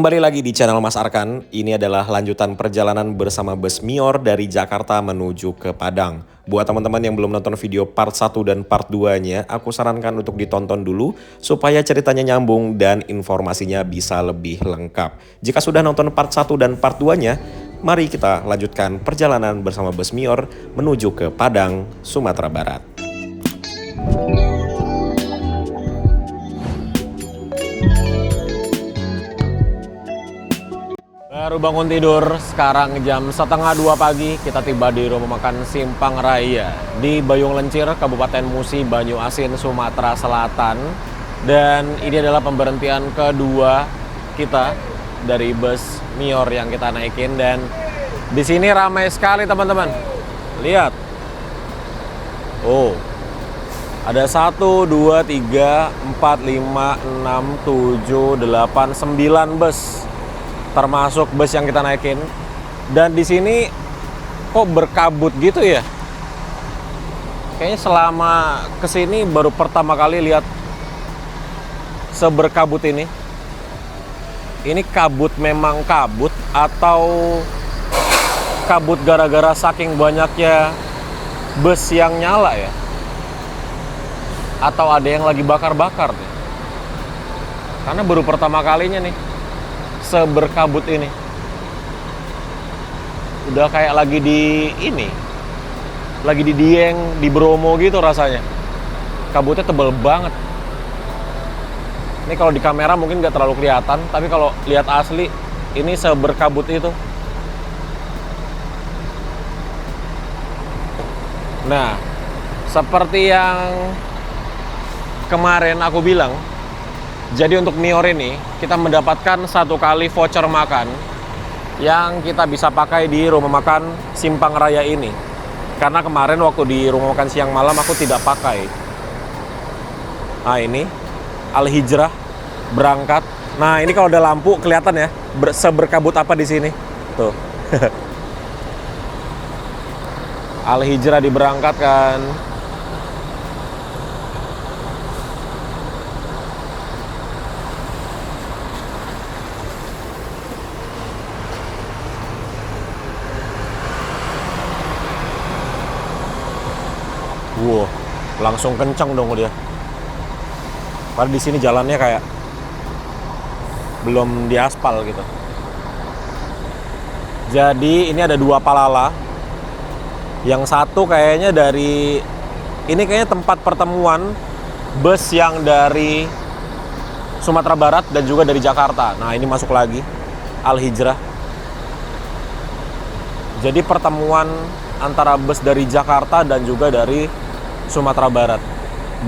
Kembali lagi di channel Mas Arkan. Ini adalah lanjutan perjalanan bersama bus Mior dari Jakarta menuju ke Padang. Buat teman-teman yang belum nonton video part 1 dan part 2-nya, aku sarankan untuk ditonton dulu supaya ceritanya nyambung dan informasinya bisa lebih lengkap. Jika sudah nonton part 1 dan part 2-nya, mari kita lanjutkan perjalanan bersama bus Mior menuju ke Padang, Sumatera Barat. Baru bangun tidur, sekarang jam setengah 2 pagi, kita tiba di rumah makan Simpang Raya di Bayung Lencir, Kabupaten Musi, Banyu Asin, Sumatera Selatan. Dan ini adalah pemberhentian kedua kita dari bus Mior yang kita naikin. Dan di sini ramai sekali teman-teman. Lihat. Oh, ada 1, 2, 3, 4, 5, 6, 7, 8, 9 bus. Termasuk bus yang kita naikin. Dan di sini kok berkabut gitu ya? Kayaknya selama kesini baru pertama kali lihat seberkabut ini. Ini kabut memang kabut atau kabut gara-gara saking banyaknya bus yang nyala ya? Atau ada yang lagi bakar-bakar nih? Karena baru pertama kalinya nih seberkabut ini. Udah kayak lagi di ini, lagi di Dieng, di Bromo gitu rasanya. Kabutnya tebel banget. Ini kalau di kamera mungkin nggak terlalu kelihatan, tapi kalau lihat asli ini seberkabut itu. Nah, seperti yang kemarin aku bilang, jadi untuk Mior ini kita mendapatkan 1 kali voucher makan yang kita bisa pakai di rumah makan Simpang Raya ini. Karena kemarin waktu di rumah makan siang malam aku tidak pakai. Nah ini Al Hijrah berangkat. Nah ini kalau ada lampu kelihatan ya seberkabut apa di sini. Tuh. Al Hijrah diberangkatkan. Wow, langsung kenceng dong dia. Padahal di sini jalannya kayak belum diaspal gitu. Jadi ini ada 2 palala. Yang satu kayaknya dari ini kayaknya tempat pertemuan bus yang dari Sumatera Barat dan juga dari Jakarta. Nah ini masuk lagi Al Hijrah. Jadi pertemuan antara bus dari Jakarta dan juga dari Sumatera Barat.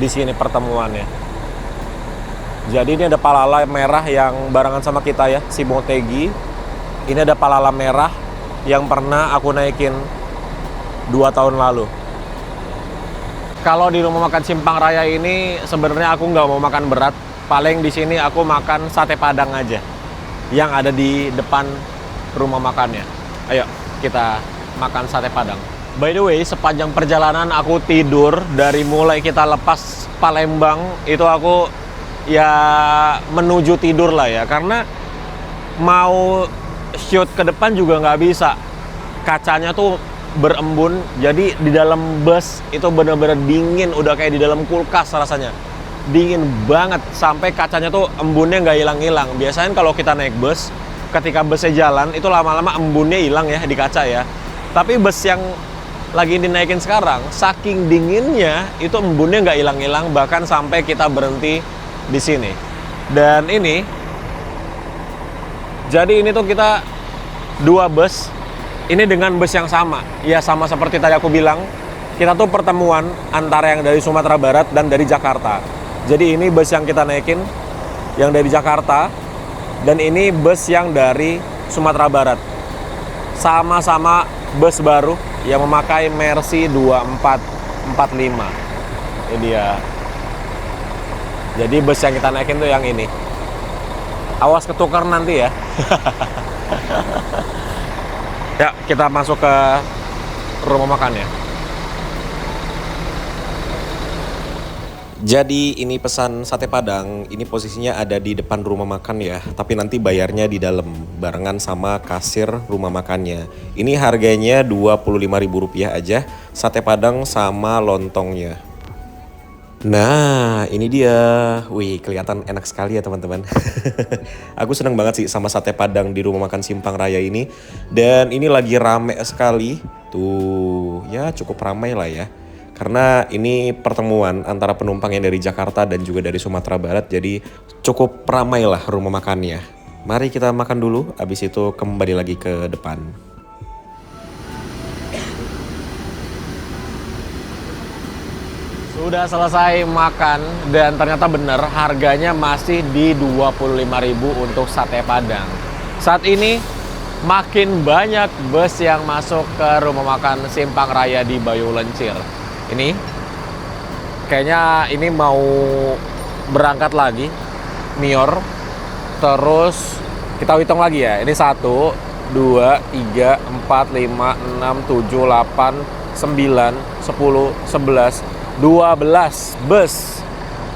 Di sini pertemuannya. Jadi ini ada palala merah yang barengan sama kita ya, si Motegi. Ini ada palala merah yang pernah aku naikin 2 tahun lalu. Kalau di rumah makan Simpang Raya ini sebenarnya aku nggak mau makan berat. Paling di sini aku makan sate Padang aja yang ada di depan rumah makannya. Ayo kita makan sate Padang. By the way, sepanjang perjalanan aku tidur. Dari mulai kita lepas Palembang itu aku ya menuju tidur lah ya. Karena mau shoot ke depan juga nggak bisa. Kacanya tuh berembun. Jadi di dalam bus itu bener-bener dingin. Udah kayak di dalam kulkas rasanya. Dingin banget. Sampai kacanya tuh embunnya nggak hilang-hilang. Biasanya kalau kita naik bus, ketika busnya jalan itu lama-lama embunnya hilang ya di kaca ya. Tapi bus yang lagi dinaikin sekarang, saking dinginnya itu embunnya nggak hilang-hilang, bahkan sampai kita berhenti di sini. Dan ini, jadi ini tuh kita 2 bus, ini dengan bus yang sama. Ya sama seperti tadi aku bilang, kita tuh pertemuan antara yang dari Sumatera Barat dan dari Jakarta. Jadi ini bus yang kita naikin, yang dari Jakarta, dan ini bus yang dari Sumatera Barat. Sama-sama bus baru yang memakai Mercy 2445. Ini dia. Jadi bus yang kita naikin tuh yang ini. Awas ketukar nanti ya. Ya, kita masuk ke rumah makannya. Jadi ini pesan sate Padang, ini posisinya ada di depan rumah makan ya, tapi nanti bayarnya di dalam barengan sama kasir rumah makannya. Ini harganya Rp25.000 aja, sate Padang sama lontongnya. Nah, ini dia. Wih, kelihatan enak sekali ya teman-teman. Aku seneng banget sih sama sate Padang di rumah makan Simpang Raya ini. Dan ini lagi rame sekali. Tuh, ya cukup ramai lah ya. Karena ini pertemuan antara penumpang yang dari Jakarta dan juga dari Sumatera Barat, jadi cukup ramai lah rumah makannya. Mari kita makan dulu, abis itu kembali lagi ke depan. Sudah selesai makan dan ternyata bener harganya masih di Rp25.000 untuk sate Padang. Saat ini makin banyak bus yang masuk ke rumah makan Simpang Raya di Bayu Lencir. Ini kayaknya ini mau berangkat lagi Mior. Terus kita hitung lagi ya. Ini 1, 2, 3, 4, 5, 6, 7, 8, 9, 10, 11, 12 bus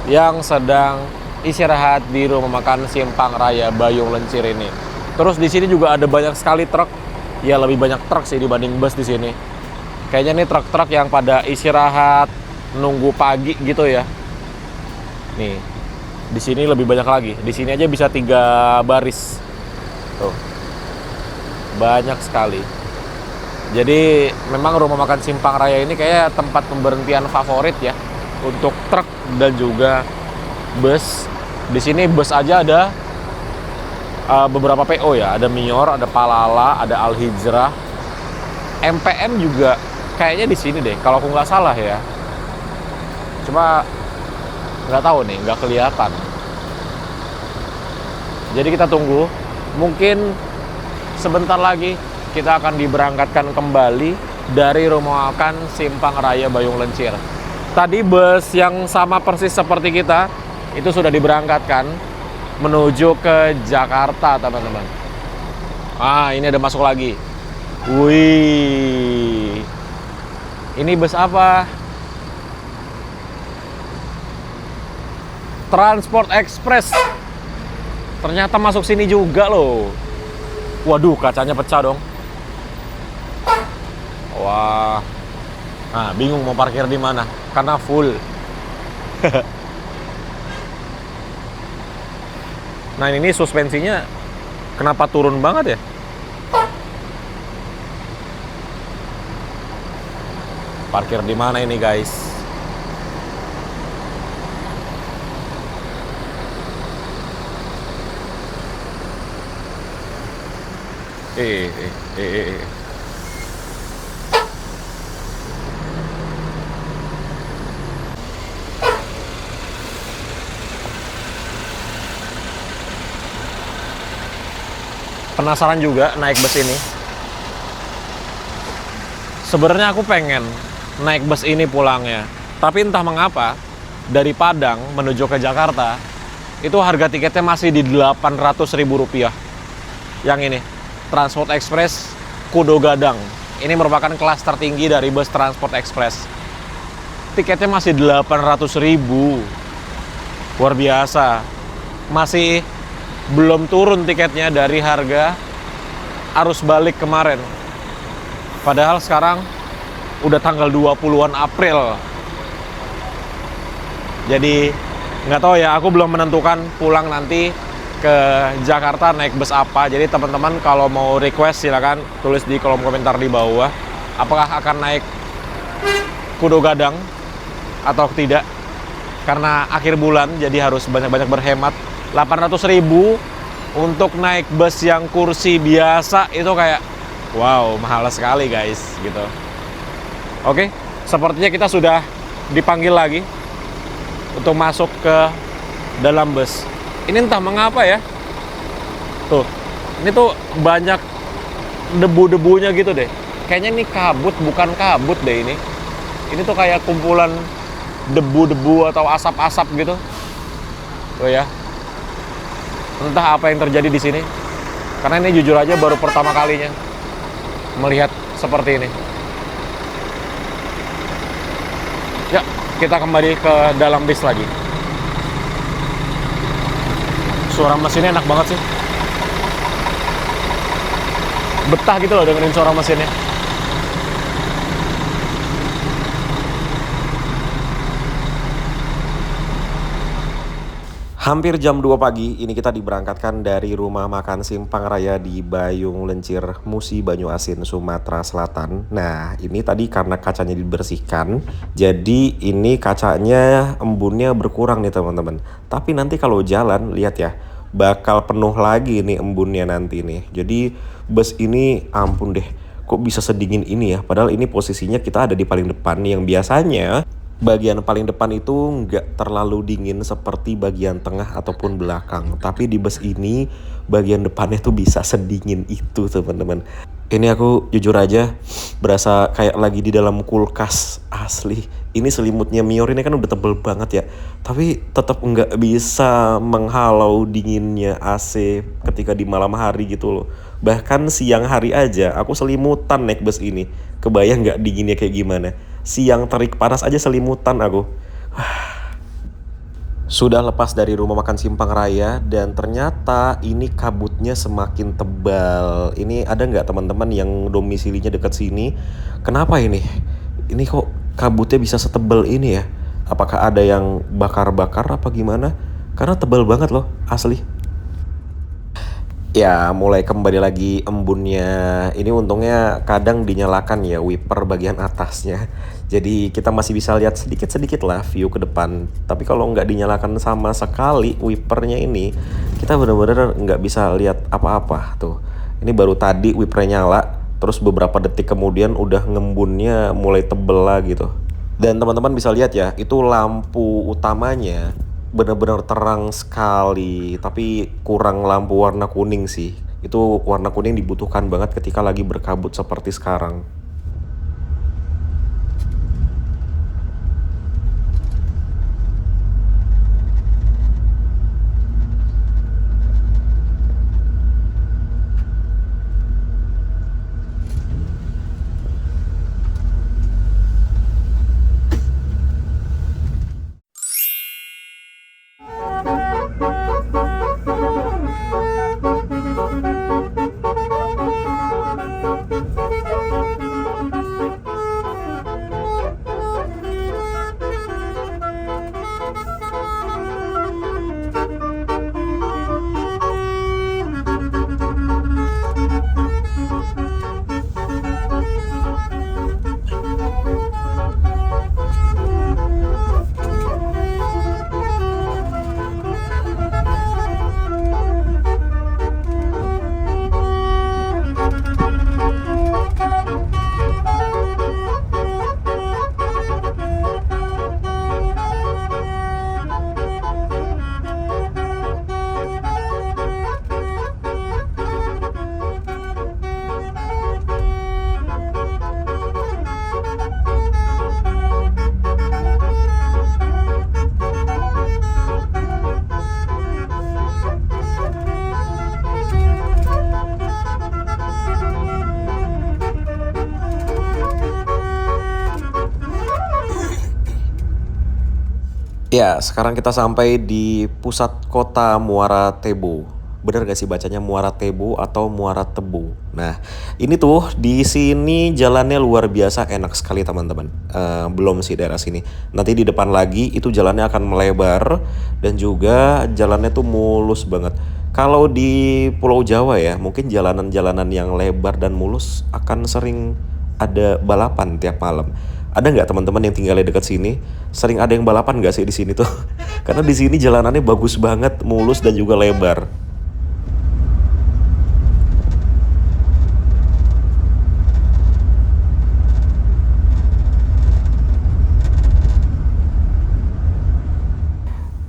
yang sedang istirahat di rumah makan Simpang Raya Bayung Lencir ini. Terus di sini juga ada banyak sekali truk. Ya lebih banyak truk sih dibanding bus di sini. Kayaknya nih truk-truk yang pada istirahat nunggu pagi gitu ya. Nih, di sini lebih banyak lagi. Di sini aja bisa 3 baris. Tuh, banyak sekali. Jadi memang rumah makan Simpang Raya ini kayak tempat pemberhentian favorit ya untuk truk dan juga bus. Di sini bus aja ada beberapa PO ya. Ada Mior, ada Palala, ada Al Hijrah, MPM juga. Kayaknya di sini deh, kalau aku nggak salah ya. Cuma nggak tahu nih, nggak kelihatan. Jadi kita tunggu. Mungkin sebentar lagi kita akan diberangkatkan kembali dari rumah makan Simpang Raya Bayung Lencir. Tadi bus yang sama persis seperti kita itu sudah diberangkatkan menuju ke Jakarta, teman-teman. Ah, ini ada masuk lagi. Wih. Ini bus apa? Transport Express. Ternyata masuk sini juga loh. Waduh, kacanya pecah dong. Wah. Nah, bingung mau parkir di mana karena full. Nah, ini suspensinya kenapa turun banget ya? Parkir di mana ini, guys? Penasaran juga naik bus ini. Sebenarnya aku pengen naik bus ini pulangnya, tapi entah mengapa dari Padang menuju ke Jakarta itu harga tiketnya masih di Rp800.000. Yang ini Transport Express Kudo Gadang. Ini merupakan kelas tertinggi dari bus Transport Express. Tiketnya masih Rp800.000. Luar biasa. Masih belum turun tiketnya dari harga arus balik kemarin. Padahal sekarang udah tanggal 20-an April. Jadi nggak tahu ya, aku belum menentukan pulang nanti ke Jakarta naik bus apa. Jadi teman-teman kalau mau request silakan tulis di kolom komentar di bawah. Apakah akan naik Kudo Gadang atau tidak? Karena akhir bulan jadi harus banyak-banyak berhemat. Rp800.000 untuk naik bus yang kursi biasa itu kayak wow, mahal sekali guys gitu. Oke, sepertinya kita sudah dipanggil lagi untuk masuk ke dalam bus. Ini entah mengapa ya. Tuh, ini tuh banyak debu-debunya gitu deh. Kayaknya ini kabut, bukan kabut deh ini. Ini tuh kayak kumpulan debu-debu atau asap-asap gitu. Tuh ya. Entah apa yang terjadi di sini. Karena ini jujur aja baru pertama kalinya melihat seperti ini. Ya, kita kembali ke dalam bis lagi. Suara mesinnya enak banget sih. Betah gitu loh dengerin suara mesinnya. Hampir jam 2 pagi, ini kita diberangkatkan dari rumah makan Simpang Raya di Bayung Lencir, Musi Banyuasin, Sumatera Selatan. Nah, ini tadi karena kacanya dibersihkan, jadi ini kacanya embunnya berkurang nih teman-teman. Tapi nanti kalau jalan, lihat ya, bakal penuh lagi nih embunnya nanti nih. Jadi bus ini ampun deh, kok bisa sedingin ini ya? Padahal ini posisinya kita ada di paling depan yang biasanya bagian paling depan itu nggak terlalu dingin seperti bagian tengah ataupun belakang. Tapi di bus ini bagian depannya tuh bisa sedingin itu teman-teman. Ini aku jujur aja berasa kayak lagi di dalam kulkas asli. Ini selimutnya Mior ini kan udah tebel banget ya. Tapi tetap nggak bisa menghalau dinginnya AC ketika di malam hari gitu loh. Bahkan siang hari aja aku selimutan naik bus ini. Kebayang nggak dinginnya kayak gimana? Siang terik panas aja selimutan aku. Sudah lepas dari rumah makan Simpang Raya dan ternyata ini kabutnya semakin tebal. Ini ada nggak teman-teman yang domisilinya dekat sini? Kenapa ini? Ini kok kabutnya bisa setebal ini ya? Apakah ada yang bakar-bakar apa gimana? Karena tebal banget loh, asli. Ya, mulai kembali lagi embunnya. Ini untungnya kadang dinyalakan ya wiper bagian atasnya. Jadi kita masih bisa lihat sedikit-sedikit lah view ke depan. Tapi kalau nggak dinyalakan sama sekali wipernya ini, kita benar-benar nggak bisa lihat apa-apa tuh. Ini baru tadi wipernya nyala, terus beberapa detik kemudian udah ngembunnya mulai tebel lah gitu. Dan teman-teman bisa lihat ya, itu lampu utamanya benar-benar terang sekali, tapi kurang lampu warna kuning sih. Itu warna kuning dibutuhkan banget ketika lagi berkabut seperti sekarang. Ya, sekarang kita sampai di pusat kota Muara Tebo. Bener gak sih bacanya Muara Tebo atau Muara Tebu? Nah, ini tuh di sini jalannya luar biasa enak sekali teman-teman. Belum sih daerah sini. Nanti di depan lagi itu jalannya akan melebar dan juga jalannya tuh mulus banget. Kalau di Pulau Jawa ya, mungkin jalanan-jalanan yang lebar dan mulus akan sering ada balapan tiap malam. Ada nggak teman-teman yang tinggalnya dekat sini? Sering ada yang balapan nggak sih di sini tuh? Karena di sini jalanannya bagus banget, mulus dan juga lebar.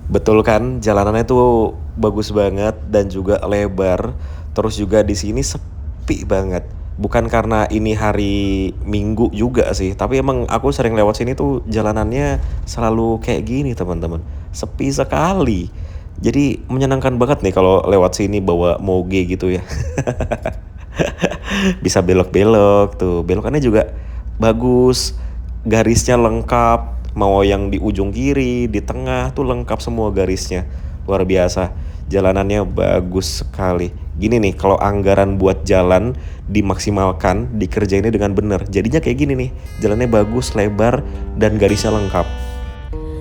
Betul kan? Jalanannya tuh bagus banget dan juga lebar. Terus juga di sini sepi banget. Bukan karena ini hari Minggu juga sih, tapi emang aku sering lewat sini tuh jalanannya selalu kayak gini teman-teman. Sepi sekali. Jadi menyenangkan banget nih kalau lewat sini bawa moge gitu ya. Bisa belok-belok tuh. Belokannya juga bagus. Garisnya lengkap. Mau yang di ujung kiri, di tengah tuh lengkap semua garisnya. Luar biasa. Jalanannya bagus sekali. Gini nih, kalau anggaran buat jalan dimaksimalkan, dikerjainnya dengan bener. Jadinya kayak gini nih, jalannya bagus, lebar, dan garisnya lengkap.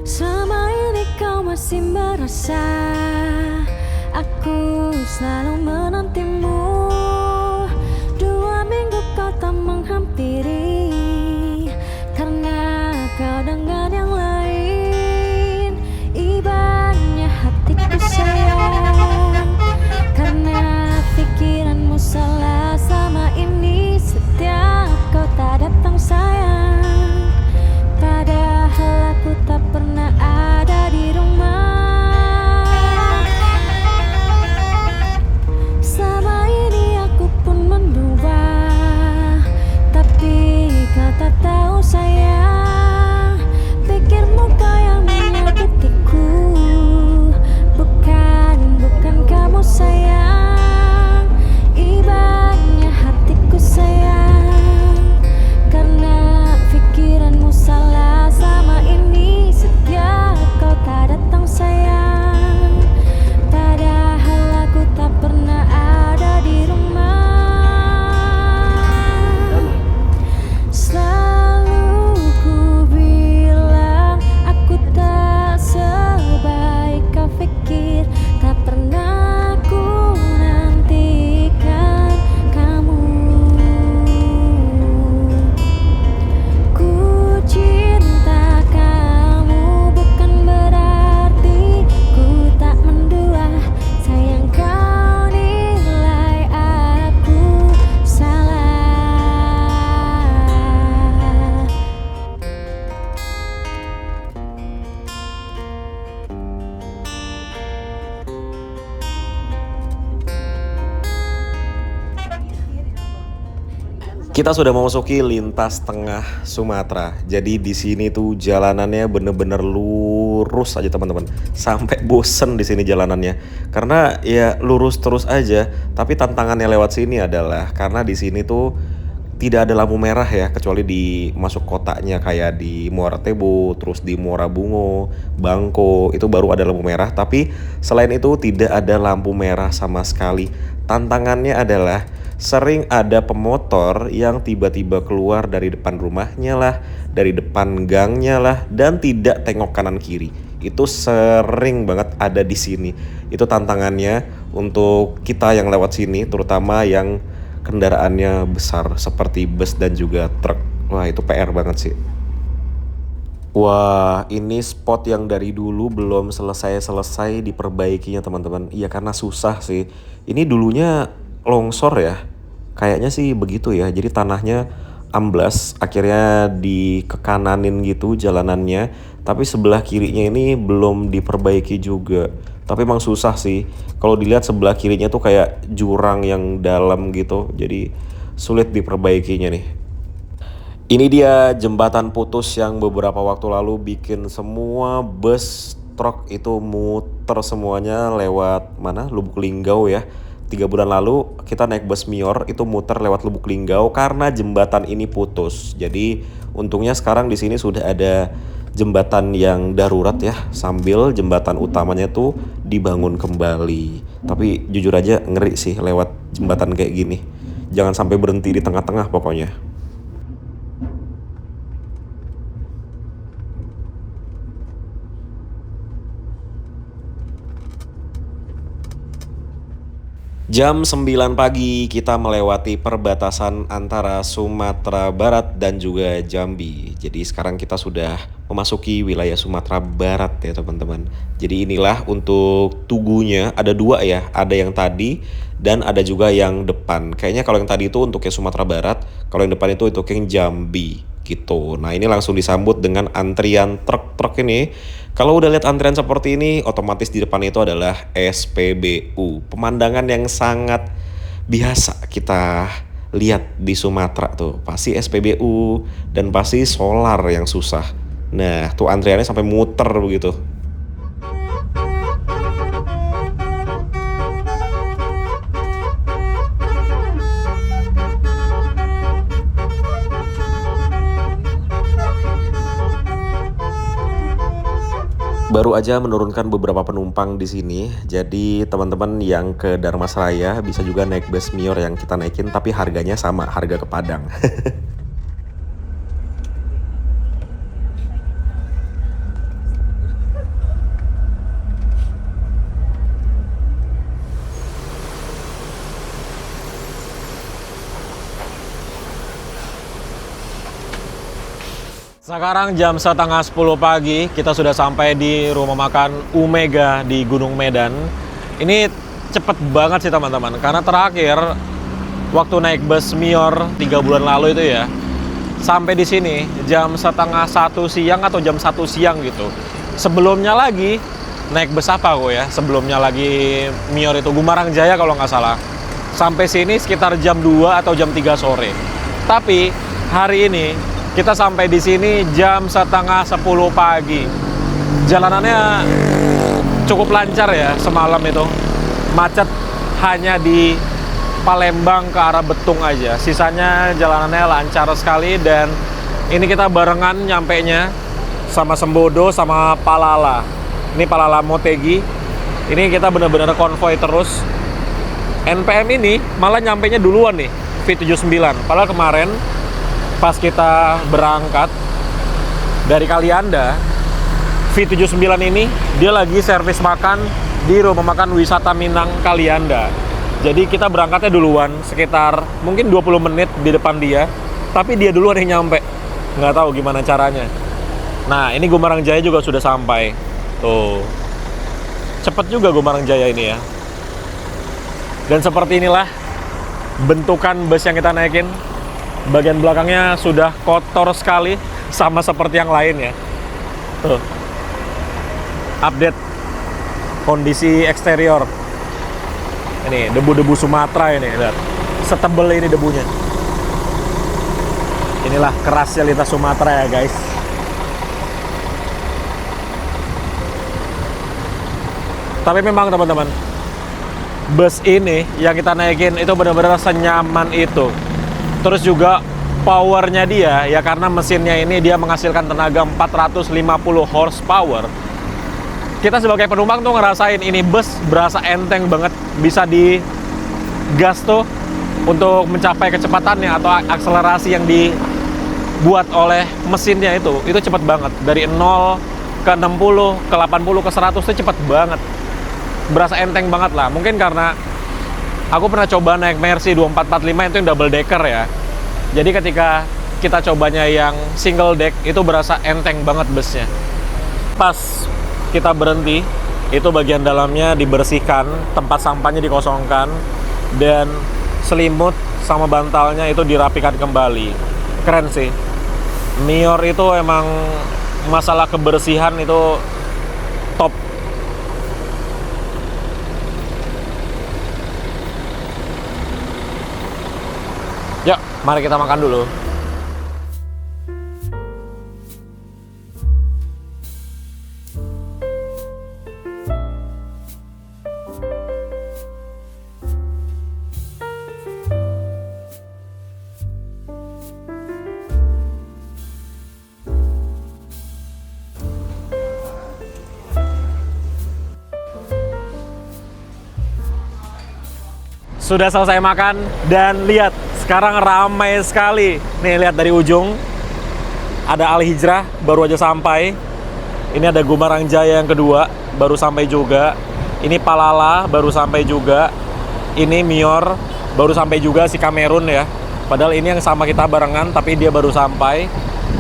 Selama ini kau masih merasa aku selalu menantimu. 2 minggu kau tak menghampiri karena kau dengan yang lain. Ibaratnya hatiku sayang karena pikiranmu salah sama ini. Setiap kau tak datang sayang, padahal aku tak pernah ada di rumah. Selama ini aku pun mendua, tapi kau tak tahu sayang. Pikirmu kau yang menyakitiku, bukan kamu sayang. Ibaratnya hatiku sayang karena pikiranmu salah sama ini. Setiap kau tak datang sayang, padahal aku tak pernah ada di rumah. Selalu ku bilang aku tak sebaik kau pikir. Tak pernah ku nantikan kamu. Ku cinta kamu bukan berarti ku tak mendua. Sayang kau nilai aku salah. Kita sudah memasuki lintas tengah Sumatera. Jadi di sini tuh jalanannya bener-bener lurus aja teman-teman. Sampai bosen di sini jalanannya. Karena ya lurus terus aja. Tapi tantangannya lewat sini adalah karena di sini tuh tidak ada lampu merah ya, kecuali di masuk kotanya kayak di Muara Tebo, terus di Muara Bungo, Bangko, itu baru ada lampu merah. Tapi selain itu tidak ada lampu merah sama sekali. Tantangannya adalah sering ada pemotor yang tiba-tiba keluar dari depan rumahnya lah, dari depan gangnya lah, dan tidak tengok kanan kiri. Itu sering banget ada di sini. Itu tantangannya untuk kita yang lewat sini, terutama yang kendaraannya besar seperti bus dan juga truk. Wah, itu PR banget sih. Wah, ini spot yang dari dulu belum selesai-selesai diperbaikinya teman-teman. Iya, karena susah sih. Ini dulunya longsor ya. Kayaknya sih begitu ya. Jadi tanahnya amblas, akhirnya dikekananin gitu jalanannya. Tapi sebelah kirinya ini belum diperbaiki juga. Tapi emang susah sih. Kalau dilihat sebelah kirinya tuh kayak jurang yang dalam gitu. Jadi sulit diperbaikinya nih. Ini dia jembatan putus yang beberapa waktu lalu bikin semua bus truk itu muter semuanya lewat mana? Lubuk Linggau ya. 3 bulan lalu kita naik bus Mior itu muter lewat Lubuk Linggau karena jembatan ini putus. Jadi untungnya sekarang di sini sudah ada jembatan yang darurat ya, sambil jembatan utamanya tuh dibangun kembali. Tapi jujur aja ngeri sih lewat jembatan kayak gini. Jangan sampai berhenti di tengah-tengah pokoknya. Jam 9 pagi kita melewati perbatasan antara Sumatera Barat dan juga Jambi. Jadi sekarang kita sudah memasuki wilayah Sumatera Barat ya teman-teman. Jadi inilah untuk tugunya, ada 2 ya. Ada yang tadi dan ada juga yang depan. Kayaknya kalau yang tadi itu untuk yang Sumatera Barat, kalau yang depan itu untuk yang Jambi gitu. Nah ini langsung disambut dengan antrian truk-truk ini. Kalau udah lihat antrian seperti ini, otomatis di depan itu adalah SPBU. Pemandangan yang sangat biasa kita lihat di Sumatera tuh. Pasti SPBU dan pasti solar yang susah. Nah, tuh antriannya sampai muter begitu. Baru aja menurunkan beberapa penumpang di sini. Jadi teman-teman yang ke Dharmasraya bisa juga naik bus Mior yang kita naikin, tapi harganya sama, harga ke Padang. Sekarang jam setengah 10 pagi, kita sudah sampai di rumah makan Umega di Gunung Medan. Ini cepet banget sih teman-teman, karena terakhir waktu naik bus Mior 3 bulan lalu itu ya, sampai di sini jam setengah 1 siang atau jam 1 siang gitu. Sebelumnya lagi naik bus apa kok ya? Sebelumnya lagi Mior itu Gumarang Jaya kalau nggak salah. Sampai sini sekitar jam 2 atau jam 3 sore. Tapi hari ini kita sampai di sini jam setengah 10 pagi. Jalanannya cukup lancar ya semalam itu. Macet hanya di Palembang ke arah Betung aja. Sisanya jalanannya lancar sekali dan ini kita barengan nyampenya sama Sembodo sama Palala. Ini Palala Motegi. Ini kita benar-benar konvoy terus. NPM ini malah nyampenya duluan nih, V79. Padahal kemarin pas kita berangkat dari Kalianda, V79 ini dia lagi servis makan di rumah makan wisata Minang Kalianda. Jadi kita berangkatnya duluan, sekitar mungkin 20 menit di depan dia, tapi dia duluan yang nyampe. Nggak tahu gimana caranya. Nah, ini Gumarang Jaya juga sudah sampai. Tuh. Cepet juga Gumarang Jaya ini ya. Dan seperti inilah bentukan bus yang kita naikin. Bagian belakangnya sudah kotor sekali, sama seperti yang lain ya. Tuh. Update kondisi eksterior. Ini debu-debu Sumatera ini, lihat. Setebel ini debunya. Inilah kerasnya lintas Sumatera ya guys. Tapi memang teman-teman, bus ini yang kita naikin itu benar-benar senyaman itu. Terus juga powernya dia ya, karena mesinnya ini dia menghasilkan tenaga 450 horsepower. Kita sebagai penumpang tuh ngerasain ini bus berasa enteng banget, bisa digas tuh untuk mencapai kecepatannya atau akselerasi yang dibuat oleh mesinnya itu cepet banget. Dari 0 ke 60 ke 80 ke 100 itu cepet banget, berasa enteng banget lah. Mungkin karena aku pernah coba naik Mercy 2445 itu yang double decker ya. Jadi ketika kita cobanya yang single deck itu berasa enteng banget busnya. Pas kita berhenti, itu bagian dalamnya dibersihkan, tempat sampahnya dikosongkan, dan selimut sama bantalnya itu dirapikan kembali. Keren sih. Mior itu emang masalah kebersihan itu top. Yuk, mari kita makan dulu. Sudah selesai makan dan lihat sekarang ramai sekali. Nih lihat dari ujung ada Al Hijrah baru aja sampai. Ini ada Gumarang Jaya yang kedua baru sampai juga. Ini Palala baru sampai juga. Ini Mior baru sampai juga, si Kamerun ya. Padahal ini yang sama kita barengan tapi dia baru sampai.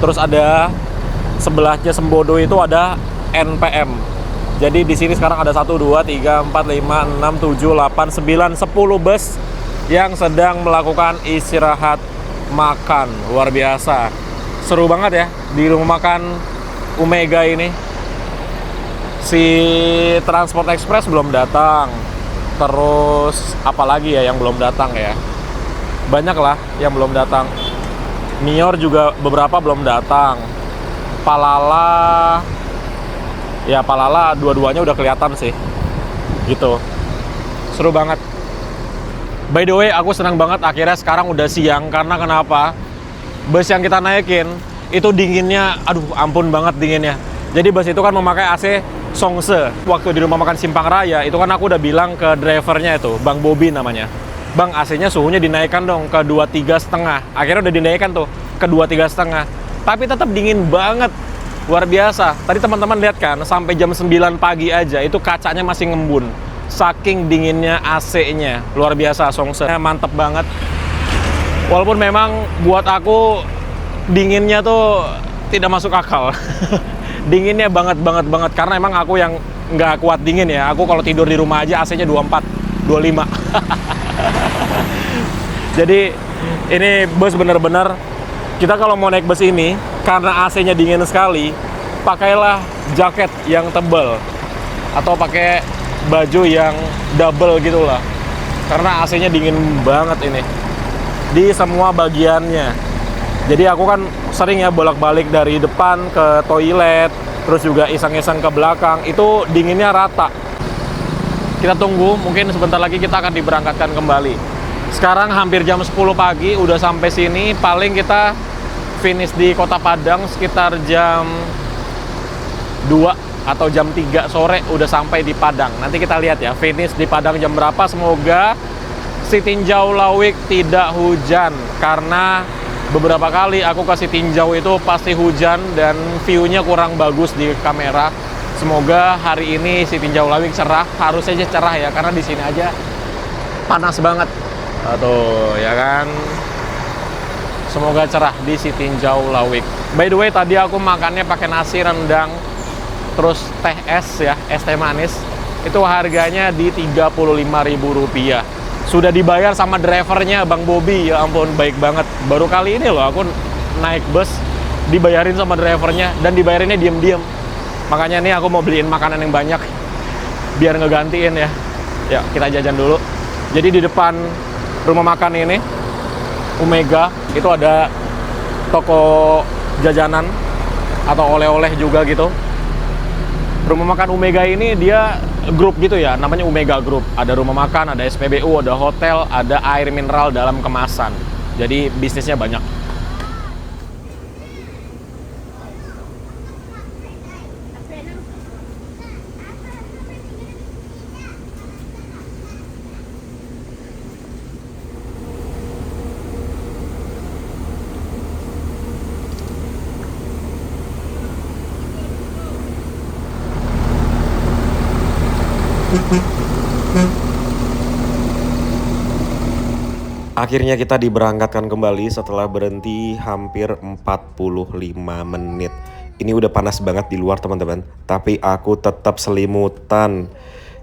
Terus ada sebelahnya Sembodo itu ada NPM. Jadi di sini sekarang ada 1, 2, 3, 4, 5, 6, 7, 8, 9, 10 bus yang sedang melakukan istirahat makan. Luar biasa. Seru banget ya di rumah makan Umega ini. Si Transport Express belum datang. Terus apalagi ya yang belum datang ya? Banyak lah yang belum datang. Mior juga beberapa belum datang. Palala, ya Palala dua-duanya udah kelihatan sih. Gitu. Seru banget. By the way, aku senang banget akhirnya sekarang udah siang. Karena kenapa? Bus yang kita naikin itu dinginnya, aduh ampun banget dinginnya. Jadi bus itu kan memakai AC Songse. Waktu di rumah makan Simpang Raya, itu kan aku udah bilang ke drivernya itu, Bang Bobi namanya. Bang, AC-nya suhunya dinaikkan dong ke 23,5. Akhirnya udah dinaikkan tuh ke 23,5. Tapi tetap dingin banget. Luar biasa. Tadi teman-teman lihat kan, sampai jam 9 pagi aja itu kacanya masih ngembun. Saking dinginnya AC-nya. Luar biasa Songse. Mantep banget. Walaupun memang buat aku dinginnya tuh tidak masuk akal. Dinginnya banget karena emang aku yang nggak kuat dingin ya. Aku kalau tidur di rumah aja AC-nya 24, 25. Jadi ini bus bener-bener, kita kalau mau naik bus ini karena AC-nya dingin sekali, pakailah jaket yang tebal atau pakai baju yang double gitu lah, karena AC-nya dingin banget ini di semua bagiannya. Jadi aku kan sering ya bolak-balik dari depan ke toilet, terus juga iseng-iseng ke belakang, itu dinginnya rata. Kita tunggu, mungkin sebentar lagi kita akan diberangkatkan kembali. Sekarang hampir jam 10 pagi, udah sampai sini. Paling kita finish di Kota Padang sekitar jam 2 atau jam 3 sore udah sampai di Padang. Nanti kita lihat ya, finish di Padang jam berapa. Semoga si Tinjau Lawik tidak hujan, karena beberapa kali aku ke si Tinjau itu pasti hujan dan view-nya kurang bagus di kamera. Semoga hari ini si Tinjau Lawik cerah, harus saja cerah ya, karena di sini aja panas banget. Tuh, ya kan. Semoga cerah di si Tinjau Lawik. By the way, tadi aku makannya pakai nasi rendang, terus teh es ya, es teh manis. Itu harganya di Rp35.000. Sudah dibayar sama drivernya, Bang Bobi. Ya ampun, baik banget. Baru kali ini loh aku naik bus dibayarin sama drivernya, dan dibayarinnya diem-diem. Makanya nih aku mau beliin makanan yang banyak biar ngegantiin ya. Ya, kita jajan dulu. Jadi di depan rumah makan ini, Umega, itu ada toko jajanan atau oleh-oleh juga gitu. Rumah makan Umega ini dia grup gitu ya, namanya Umega Group. Ada rumah makan, ada SPBU, ada hotel, ada air mineral dalam kemasan. Jadi bisnisnya banyak. Akhirnya kita diberangkatkan kembali setelah berhenti hampir 45 menit. Ini udah panas banget di luar teman-teman, tapi aku tetap selimutan.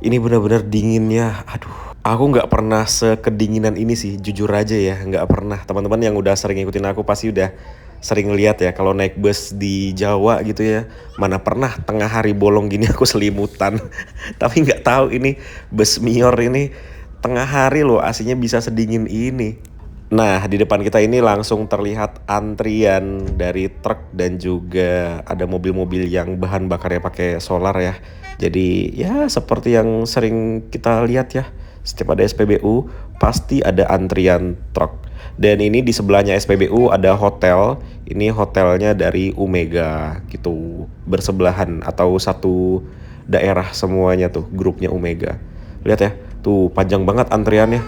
Ini benar-benar dinginnya, aduh. Aku nggak pernah sekedinginan ini sih, jujur aja ya, nggak pernah. Teman-teman yang udah sering ngikutin aku pasti udah sering lihat ya, kalau naik bus di Jawa gitu ya, mana pernah tengah hari bolong gini aku selimutan. Tapi nggak tahu ini bus Mior ini tengah hari loh AC-nya bisa sedingin ini. Nah, di depan kita ini langsung terlihat antrian dari truk dan juga ada mobil-mobil yang bahan bakarnya pakai solar ya. Jadi ya seperti yang sering kita lihat ya, setiap ada SPBU pasti ada antrian truk. Dan ini di sebelahnya SPBU ada hotel. Ini hotelnya dari Umega gitu, bersebelahan atau satu daerah semuanya tuh, grupnya Umega. Lihat ya, tuh panjang banget antriannya.